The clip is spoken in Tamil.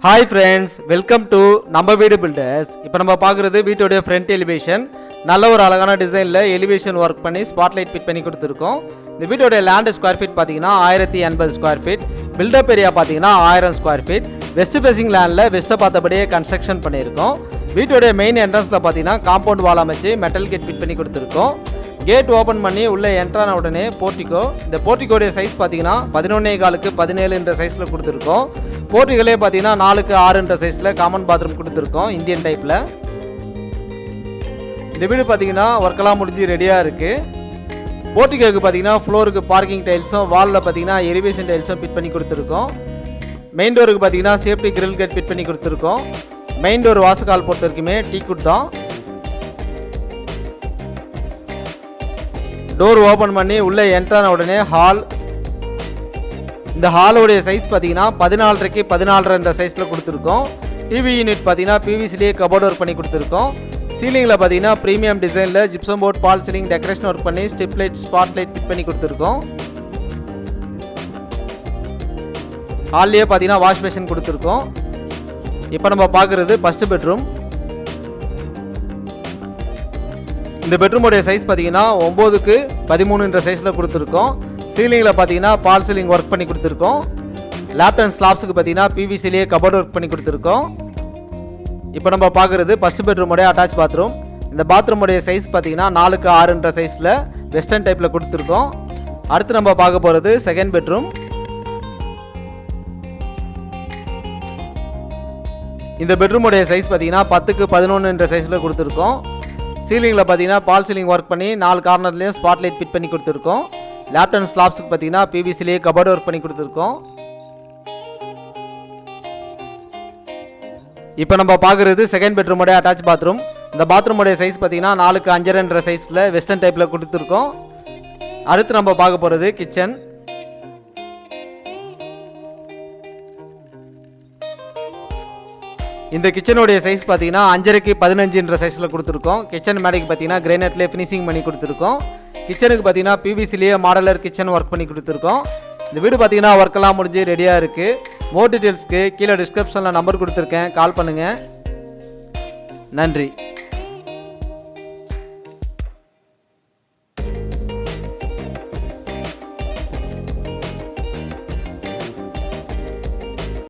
ஹாய் ஃப்ரெண்ட்ஸ், வெல்கம் டு நம்ம வீடு பில்டர்ஸ். இப்போ நம்ம பார்க்குறது வீட்டோடைய ஃப்ரண்ட் எலிவேஷன். நல்ல ஒரு அழகான டிசைனில் எலிவேஷன் ஒர்க் பண்ணி ஸ்பாட்லைட் ஃபிட் பண்ணி கொடுத்துருக்கோம். இந்த வீட்டோடைய லேண்ட் ஸ்கொயர் ஃபீட் பார்த்தீங்கன்னா 1080 ஸ்கொயர் ஃபீட். பில்டப் ஏரியா பார்த்தீங்கன்னா 1000 ஸ்கொயர் ஃபீட். வெஸ்ட் ஃபேசிங் லேண்டில் வெஸ்ட்டை பார்த்தபடியே கன்ஸ்ட்ரக்ஷன் பண்ணியிருக்கோம். வீட்டோடைய மெயின் என்ட்ரன்ஸில் பார்த்தீங்கன்னா காம்பவுண்ட் வால் அமைச்சு மெட்டல் கேட் ஃபிட் பண்ணி கொடுத்துருக்கோம். கேட் ஓப்பன் பண்ணி உள்ளே என்ட்ரான உடனே போர்ட்டிகோ. இந்த போர்ட்டிகோடைய சைஸ் பார்த்தீங்கன்னா 11.4 17 சைஸில் கொடுத்துருக்கோம். போர்ட்டிகளே பார்த்தீங்கன்னா 4x6 சைஸில் காமன் பாத்ரூம் கொடுத்துருக்கோம் இந்தியன் டைப்பில். இந்த வீடு பார்த்தீங்கன்னா ஒர்க்கெல்லாம் முடிஞ்சு ரெடியாக இருக்குது. போர்ட்டிகோக்கு பார்த்தீங்கன்னா ஃப்ளோருக்கு பார்க்கிங் டைல்ஸும் வாலில் பார்த்தீங்கன்னா எலிவேஷன் டைல்ஸும் ஃபிட் பண்ணி கொடுத்துருக்கோம். மெயின் டோருக்கு பார்த்தீங்கன்னா சேஃப்டி கிரில் கேட் ஃபிட் பண்ணி கொடுத்துருக்கோம். மெயின் டோர் வாசக்கால் பொறுத்த வரைக்குமே டீக்குட் தான். டோர் ஓப்பன் பண்ணி உள்ளே என்ட்ரான உடனே ஹால். இந்த ஹாலோடைய சைஸ் பார்த்தீங்கன்னா 14x 14 சைஸில் கொடுத்துருக்கோம். டிவி யூனிட் பார்த்தீங்கன்னா பிவிசிலேயே கபோர்ட் ஒர்க் பண்ணி கொடுத்துருக்கோம். சீலிங்கில் பார்த்தீங்கன்னா ப்ரீமியம் டிசைனில் ஜிப்சம் போர்ட் பால் சீலிங் டெக்கரேஷன் ஒர்க் பண்ணி ஸ்டிப் லைட் ஸ்பாட் லைட் ஃபிட் பண்ணி கொடுத்துருக்கோம். ஹால்லேயே பார்த்தீங்கன்னா வாஷ் பேஷன் கொடுத்துருக்கோம். இப்போ நம்ம பார்க்குறது ஃபஸ்ட்டு பெட்ரூம். இந்த பெட்ரூமோடைய சைஸ் பார்த்தீங்கன்னா 9x13 சைஸில் கொடுத்துருக்கோம். சீலிங்கில் பார்த்தீங்கன்னா பால் சீலிங் ஒர்க் பண்ணி கொடுத்துருக்கோம். லேப்ட் அண்ட் ஸ்லாப்ஸுக்கு பார்த்தீங்கன்னா பிவிசிலேயே கபோர்ட் ஒர்க் பண்ணி கொடுத்துருக்கோம். இப்போ நம்ம பார்க்குறது ஃபஸ்ட் பெட்ரூமோடைய அட்டாச் பாத்ரூம். இந்த பாத்ரூமோடைய சைஸ் பார்த்தீங்கன்னா 4x6 சைஸில் வெஸ்டர்ன் டைப்பில் கொடுத்துருக்கோம். அடுத்து நம்ம பார்க்க போகிறது செகண்ட் பெட்ரூம். இந்த பெட்ரூமோடைய சைஸ் பார்த்தீங்கன்னா 10x11 சைஸில் கொடுத்துருக்கோம். சீலிங்கில் பார்த்தீங்கன்னா பால் சீலிங் ஒர்க் பண்ணி 4 கார்னர்லேயும் ஸ்பாட் லைட் ஃபிட் பண்ணி கொடுத்துருக்கோம். லேப்ட் அண்ட் ஸ்லாப்ஸுக்கு பார்த்தீங்கன்னா பிவிசிலேயே கபோர்ட் ஒர்க் பண்ணி கொடுத்துருக்கோம். இப்போ நம்ம பார்க்குறது செகண்ட் பெட்ரூமோடைய அட்டாச் பாத்ரூம். இந்த பாத்ரூமோடைய சைஸ் பார்த்தீங்கன்னா 4x5 சைஸில் வெஸ்டர்ன் டைப்பில் கொடுத்துருக்கோம். அடுத்து நம்ம பார்க்க போகிறது கிச்சன். இந்த கிச்சனுடைய சைஸ் பார்த்தீங்கன்னா 5x15 சைஸில் கொடுத்துருக்கோம். கிச்சன் மேடைக்கு பார்த்தீங்கன்னா கிரைனட்லேயே ஃபினிஷிங் பண்ணி கொடுத்துருக்கோம். கிச்சனுக்கு பார்த்தீங்கன்னா பிவிசிலேயே மாடலர் கிச்சன் ஒர்க் பண்ணி கொடுத்துருக்கோம். இந்த வீடு பார்த்தீங்கன்னா ஒர்க்கெல்லாம் முடிஞ்சு ரெடியாக இருக்குது. மோர் டீட்டெயில்ஸ்க்கு கீழே டிஸ்கிரிப்ஷனில் நம்பர் கொடுத்துருக்கேன், கால் பண்ணுங்கள். நன்றி.